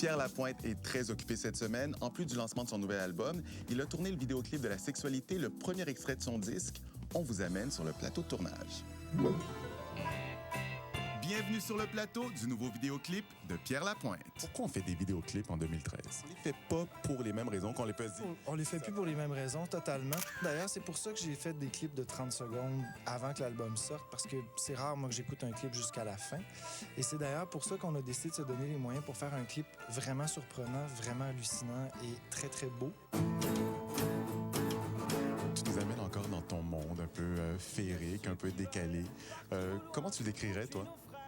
Pierre Lapointe est très occupé cette semaine. En plus du lancement de son nouvel album, il a tourné le vidéoclip de La Sexualité, le premier extrait de son disque. On vous amène sur le plateau de tournage. Bienvenue sur le plateau du nouveau vidéoclip de Pierre Lapointe. Pourquoi on fait des vidéoclips en 2013? On les fait pas pour les mêmes raisons qu'on les faisait. On les fait plus pour les mêmes raisons, totalement. D'ailleurs, c'est pour ça que j'ai fait des clips de 30 secondes avant que l'album sorte, parce que c'est rare, moi, que j'écoute un clip jusqu'à la fin. Et c'est d'ailleurs pour ça qu'on a décidé de se donner les moyens pour faire un clip vraiment surprenant, vraiment hallucinant et très, très beau. Tu nous amènes encore dans ton monde un peu féerique, un peu décalé. Comment tu le décrirais, toi?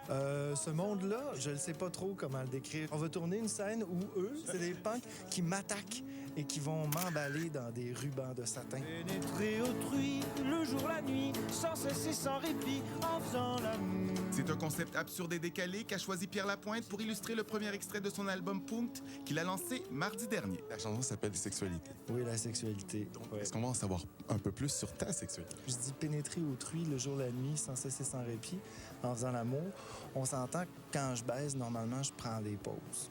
Ce monde-là, je ne sais pas trop comment le décrire. On va tourner une scène où eux, c'est des punks qui m'attaquent et qui vont m'emballer dans des rubans de satin. Pénétrer autrui, le jour, la nuit, sans cesse et sans répit, en faisant l'amour. C'est un concept absurde et décalé qu'a choisi Pierre Lapointe pour illustrer le premier extrait de son album Punkt qu'il a lancé mardi dernier. La chanson s'appelle Sexualité. Oui, la sexualité. Ouais. Est-ce qu'on va en savoir un peu plus sur ta sexualité? Je dis pénétrer autrui, le jour, la nuit, sans cesse et sans répit, en faisant l'amour. On s'entend que quand je baise, normalement, je prends des pauses.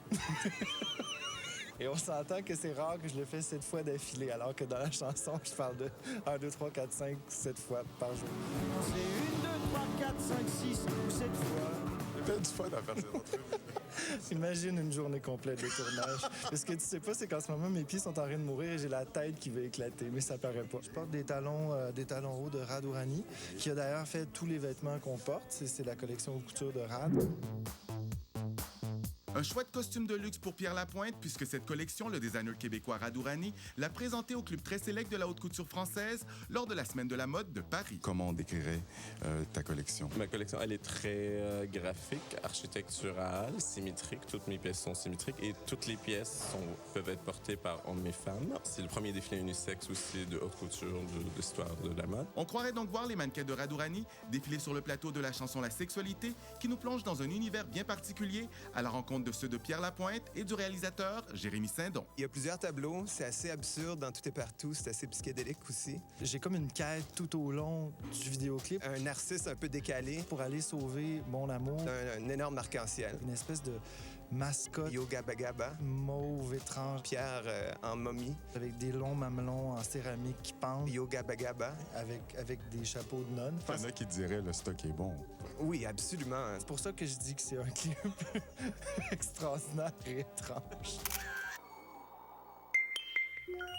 Et on s'entend que c'est rare que je le fais 7 fois d'affilée, alors que dans la chanson, je parle de 1, 2, 3, 4, 5, 7 fois par jour. C'est 1, 2, 3, 4, 5, 6 ou 7 fois. T'as du fun à faire cette entrevue. Imagine une journée complète de tournage. Ce que tu sais pas, c'est qu'en ce moment, mes pieds sont en train de mourir et j'ai la tête qui va éclater, mais ça paraît pas. Je porte des talons hauts de Rad Hourani, qui a d'ailleurs fait tous les vêtements qu'on porte. C'est la collection haute couture de Rad. Un choix de costume de luxe pour Pierre Lapointe, puisque cette collection, le designer québécois Rad Hourani l'a présentée au club très sélect de la haute couture française lors de la Semaine de la mode de Paris. Comment on décrirait ta collection? Ma collection, elle est très graphique, architecturale, symétrique. Toutes mes pièces sont symétriques et toutes les pièces peuvent être portées par hommes et femmes. C'est le premier défilé unisexe aussi de haute couture de l'histoire de la mode. On croirait donc voir les mannequins de Rad Hourani défiler sur le plateau de la chanson La Sexualité, qui nous plonge dans un univers bien particulier à la rencontre de ceux de Pierre Lapointe et du réalisateur Jérémy Saint-Don. Il y a plusieurs tableaux, c'est assez absurde dans Tout et partout, c'est assez psychédélique aussi. J'ai comme une quête tout au long du vidéoclip Un narcisse un peu décalé, pour aller sauver mon amour. un énorme arc-en-ciel. Une espèce de mascotte Yoga Bagaba, mauve étrange Pierre en momie, avec des longs mamelons en céramique qui pendent, Yoga Bagaba. avec des chapeaux de nonnes. Il y en a qui diraient le stock est bon. Oui, absolument. C'est pour ça que je dis que c'est un clip extraordinaire et étrange.